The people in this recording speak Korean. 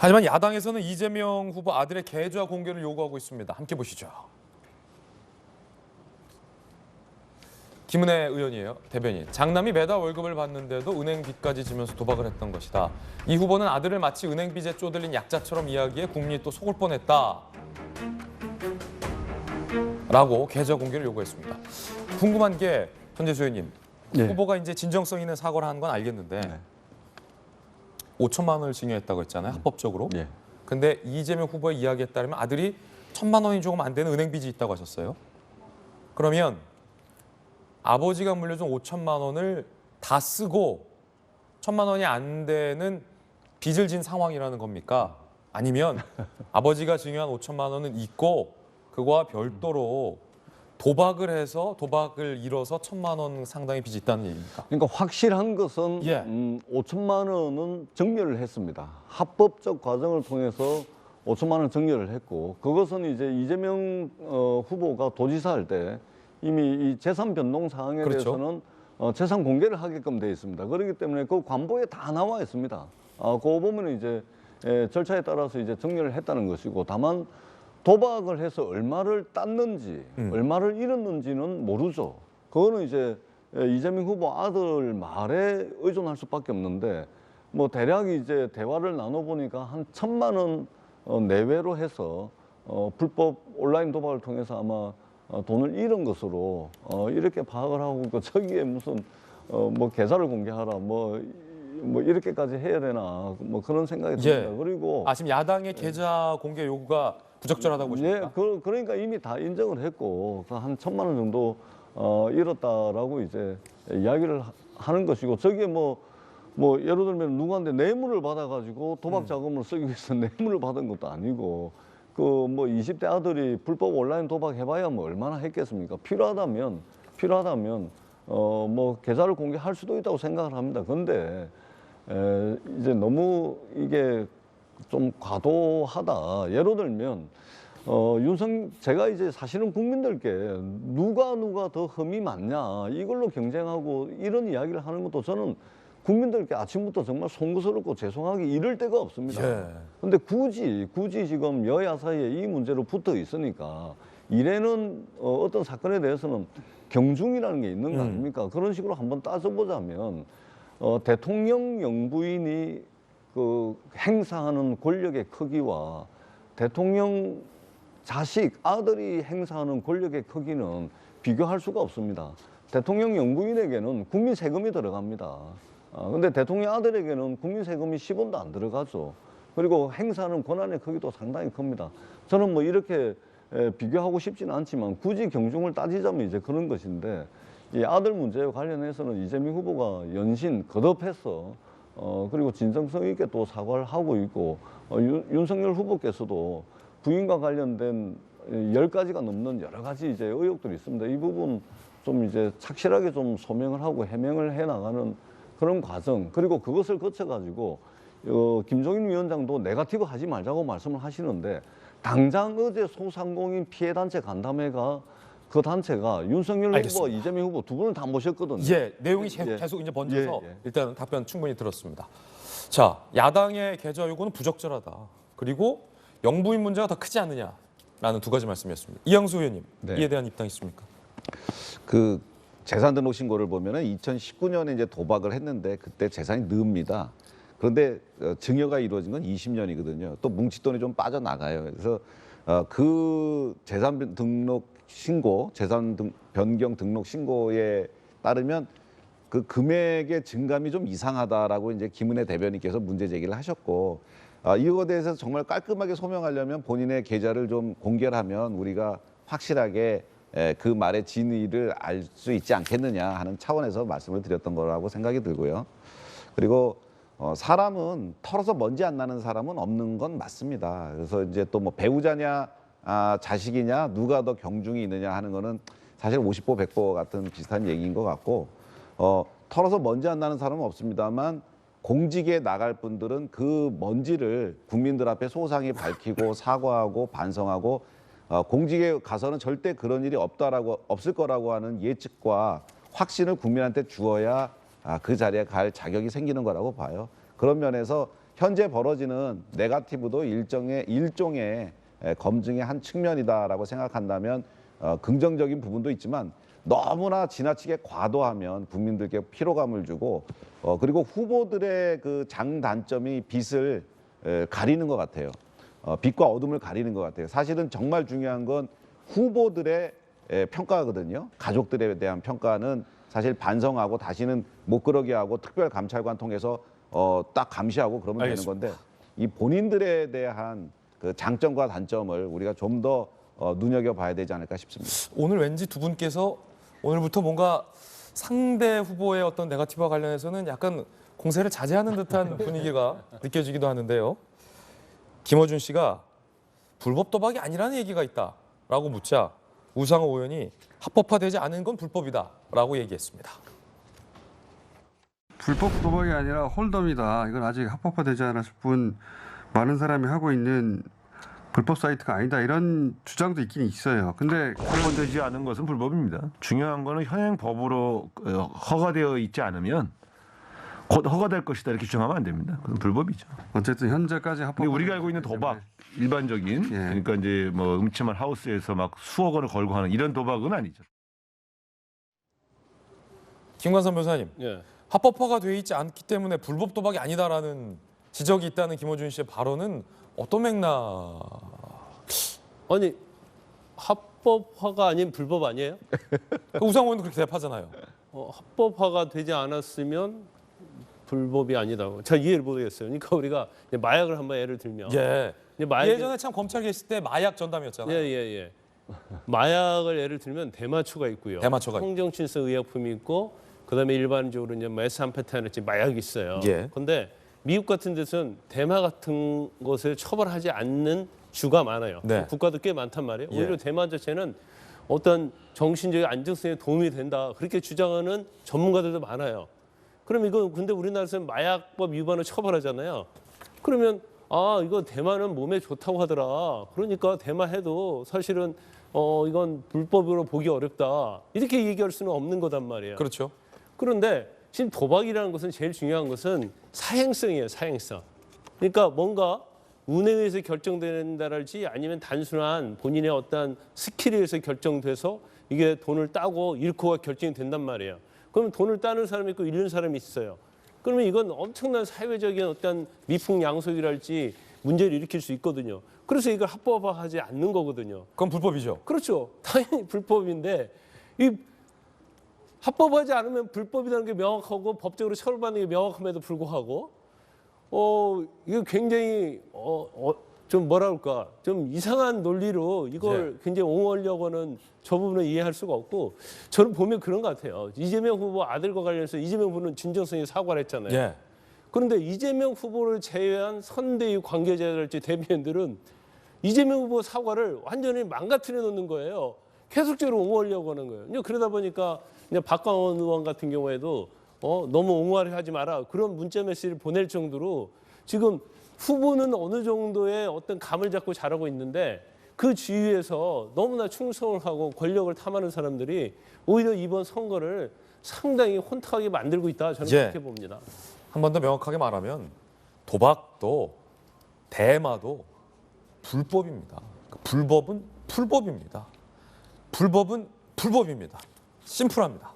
하지만 야당에서는 이재명 후보 아들의 계좌 공개를 요구하고 있습니다. 함께 보시죠. 김은혜 의원이에요. 대변인. 장남이 매달 월급을 받는데도 은행 빚까지 지면서 도박을 했던 것이다. 이 후보는 아들을 마치 은행 빚에 쪼들린 약자처럼 이야기해 국민이 또 속을 뻔했다. 라고 계좌 공개를 요구했습니다. 궁금한 게 전재수 의원님. 네. 후보가 이제 진정성 있는 사과를 한 건 알겠는데 5천만 원을 증여했다고 했잖아요. 합법적으로. 네. 근데 이재명 후보의 이야기에 따르면 아들이 1,000만 원이 조금 안 되는 은행 빚이 있다고 하셨어요. 그러면 아버지가 물려준 5천만 원을 다 쓰고 1,000만 원이 안 되는 빚을 진 상황이라는 겁니까? 아니면 아버지가 증여한 5천만 원은 있고 그거와 별도로 도박을 해서 도박을 이뤄서 1,000만 원 상당의 빚이 있다는 얘기입니까? 그러니까 확실한 것은 예. 5천만 원은 증여를 했습니다. 합법적 과정을 통해서 5천만 원 증여를 했고, 그것은 이제 이재명 후보가 도지사 할 때 이미 이 재산 변동 사항에 그렇죠. 대해서는 재산 공개를 하게끔 되어 있습니다. 그렇기 때문에 그 관보에 다 나와 있습니다. 그거 보면 이제 절차에 따라서 이제 증여를 했다는 것이고, 다만 도박을 해서 얼마를 땄는지, 얼마를 잃었는지는 모르죠. 그거는 이제 이재명 후보 아들 말에 의존할 수밖에 없는데, 뭐 대략 이제 대화를 나눠보니까 한 1,000만 원 내외로 해서 불법 온라인 도박을 통해서 아마 돈을 잃은 것으로 이렇게 파악을 하고, 그 저기에 무슨 뭐 계좌를 공개하라 뭐 이렇게까지 해야 되나 뭐 그런 생각이 듭니다. 그리고 지금 야당의 계좌 공개 요구가 부적절하다고 보십니까? 그러니까 이미 다 인정을 했고 한 1,000만 원 정도 잃었다라고 이제 이야기를 하는 것이고, 저게 뭐 예를 들면 누구한테 뇌물을 받아가지고 도박 자금을 쓰기 위해서 뇌물을 받은 것도 아니고, 그 뭐 20대 아들이 불법 온라인 도박 해봐야 뭐 얼마나 했겠습니까? 필요하다면 뭐 계좌를 공개할 수도 있다고 생각을 합니다. 근데 이제 너무 이게 좀 과도하다. 예를 들면 제가 이제 사실은 국민들께 누가 더 흠이 많냐 이걸로 경쟁하고 이런 이야기를 하는 것도 저는 국민들께 아침부터 정말 송구스럽고 죄송하기 이를 데가 없습니다. 그런데 굳이 지금 여야 사이에 이 문제로 붙어 있으니까 이래는 어떤 사건에 대해서는 경중이라는 게 있는 거 아닙니까? 그런 식으로 한번 따져보자면 대통령 영부인이 그 행사하는 권력의 크기와 대통령 자식, 아들이 행사하는 권력의 크기는 비교할 수가 없습니다. 대통령 영부인에게는 국민 세금이 들어갑니다. 근데 대통령 아들에게는 국민 세금이 10원도 안 들어가죠. 그리고 행사하는 권한의 크기도 상당히 큽니다. 저는 뭐 이렇게 비교하고 싶지는 않지만 굳이 경중을 따지자면 이제 그런 것인데, 이 아들 문제와 관련해서는 이재명 후보가 연신 거듭해서 그리고 진정성 있게 또 사과를 하고 있고, 윤석열 후보께서도 부인과 관련된 10가지가 넘는 여러 가지 이제 의혹들이 있습니다. 이 부분 좀 이제 착실하게 좀 소명을 하고 해명을 해 나가는 그런 과정, 그리고 그것을 거쳐가지고 김종인 위원장도 네거티브 하지 말자고 말씀을 하시는데, 당장 어제 소상공인 피해단체 간담회가 그 단체가 윤석열 후보와 이재명 후보 두 분을 다 모셨거든요. 내용이 계속 이제 번져서 일단 답변 충분히 들었습니다. 자, 야당의 계좌 요구는 부적절하다. 그리고 영부인 문제가 더 크지 않느냐라는 두 가지 말씀이었습니다. 이양수 의원님, 이에 대한 입장 있습니까? 그 재산 등록 신고를 보면은 2019년에 이제 도박을 했는데 그때 재산이 느입니다. 그런데 증여가 이루어진 건 20년이거든요. 또 뭉칫돈이 좀 빠져나가요. 그래서 그 재산 등록 신고, 변경 등록 신고에 따르면 그 금액의 증감이 좀 이상하다라고 이제 김은혜 대변인께서 문제 제기를 하셨고, 이거에 대해서 정말 깔끔하게 소명하려면 본인의 계좌를 좀 공개를 하면 우리가 확실하게 그 말의 진위를 알 수 있지 않겠느냐 하는 차원에서 말씀을 드렸던 거라고 생각이 들고요. 그리고 사람은 털어서 먼지 안 나는 사람은 없는 건 맞습니다. 그래서 이제 또 뭐 배우자냐 자식이냐 누가 더 경중이 있느냐 하는 거는 사실 50보 100보 같은 비슷한 얘기인 것 같고, 털어서 먼지 안 나는 사람은 없습니다만 공직에 나갈 분들은 그 먼지를 국민들 앞에 소상히 밝히고 사과하고 반성하고, 공직에 가서는 절대 그런 일이 없을 거라고 하는 예측과 확신을 국민한테 주어야 그 자리에 갈 자격이 생기는 거라고 봐요. 그런 면에서 현재 벌어지는 네거티브도 일종의 검증의 한 측면이다라고 생각한다면 긍정적인 부분도 있지만 너무나 지나치게 과도하면 국민들께 피로감을 주고 그리고 후보들의 그 장단점이 빛을 가리는 것 같아요. 빛과 어둠을 가리는 것 같아요. 사실은 정말 중요한 건 후보들의 평가거든요. 가족들에 대한 평가는 사실 반성하고 다시는 못 그러게 하고 특별감찰관 통해서 딱 감시하고 그러면 알겠습니다. 되는 건데 이 본인들에 대한 그 장점과 단점을 우리가 좀 더 눈여겨봐야 되지 않을까 싶습니다. 오늘 왠지 두 분께서 오늘부터 뭔가 상대 후보의 어떤 네거티브와 관련해서는 약간 공세를 자제하는 듯한 분위기가 느껴지기도 하는데요. 김어준 씨가 불법 도박이 아니라는 얘기가 있다라고 묻자 우상호 의원이 합법화되지 않은 건 불법이다라고 얘기했습니다. 불법 도박이 아니라 홀덤이다. 이건 아직 합법화되지 않았을 뿐 많은 사람이 하고 있는 불법 사이트가 아니다. 이런 주장도 있긴 있어요. 근데 허가되지 않은 것은 불법입니다. 중요한 거는 현행 법으로 허가되어 있지 않으면 곧 허가될 것이다 이렇게 주장하면 안 됩니다. 그건 불법이죠. 어쨌든 현재까지 근데 합법. 우리가 알고 있는 도박 일반적인 예. 그러니까 이제 뭐 음침한 하우스에서 막 수억 원을 걸고 하는 이런 도박은 아니죠. 김관선 변호사님, 예. 합법화가 돼 있지 않기 때문에 불법 도박이 아니다라는 지적이 있다는 김어준 씨의 발언은 어떤 맥락? 아니 합법화가 아닌 불법 아니에요? 우상호 의원도 그렇게 대답하잖아요. 합법화가 되지 않았으면 불법이 아니다. 잘 이해를 못하겠어요. 그러니까 우리가 이제 마약을 한번 예를 들면 예. 이제 마약이- 예전에 참 검찰 계실 때 마약 전담이었잖아요. 예. 마약을 예를 들면 대마초가 있고요. 대마초가 성정신성 의약품이 있고 그다음에 일반적으로 이제 메스암페타인같이 마약이 있어요. 예. 그런데 미국 같은 데서는 대마 같은 것을 처벌하지 않는 주가 많아요. 네. 국가도 꽤 많단 말이에요. 예. 오히려 대마 자체는 어떤 정신적인 안정성에 도움이 된다. 그렇게 주장하는 전문가들도 많아요. 그럼 이거 근데 우리나라에서는 마약법 위반을 처벌하잖아요. 그러면 이거 대마는 몸에 좋다고 하더라. 그러니까 대마 해도 사실은 이건 불법으로 보기 어렵다. 이렇게 얘기할 수는 없는 거단 말이에요. 그렇죠. 그런데 지금 도박이라는 것은 제일 중요한 것은 사행성이에요. 사행성. 그러니까 뭔가 운에 의해서 결정된다랄지 아니면 단순한 본인의 어떤 스킬에 의해서 결정돼서 이게 돈을 따고 잃고가 결정이 된단 말이에요. 그러면 돈을 따는 사람이 있고 잃는 사람이 있어요. 그러면 이건 엄청난 사회적인 어떤 미풍양속이랄지 문제를 일으킬 수 있거든요. 그래서 이걸 합법화하지 않는 거거든요. 그건 불법이죠. 그렇죠. 당연히 불법인데 이 합법하지 않으면 불법이라는 게 명확하고 법적으로 처벌받는 게 명확함에도 불구하고 이거 굉장히 좀 뭐라 그럴까 좀 이상한 논리로 이걸 네. 굉장히 옹호하려고 하는 저 부분을 이해할 수가 없고 저는 보면 그런 것 같아요. 이재명 후보 아들과 관련해서 이재명 후보는 진정성에 사과를 했잖아요. 예. 그런데 이재명 후보를 제외한 선대위 관계자랄지 대변인들은 이재명 후보 사과를 완전히 망가뜨려 놓는 거예요. 계속적으로 옹호하려고 하는 거예요. 이제 그러다 보니까 이제 박광원 의원 같은 경우에도 너무 옹호를 하지 마라 그런 문자 메시지를 보낼 정도로 지금 후보는 어느 정도의 어떤 감을 잡고 잘하고 있는데 그 주위에서 너무나 충성을 하고 권력을 탐하는 사람들이 오히려 이번 선거를 상당히 혼탁하게 만들고 있다 저는 예. 그렇게 봅니다. 한 번 더 명확하게 말하면 도박도 대마도 불법입니다. 불법은 불법입니다. 불법은 불법입니다. 심플합니다.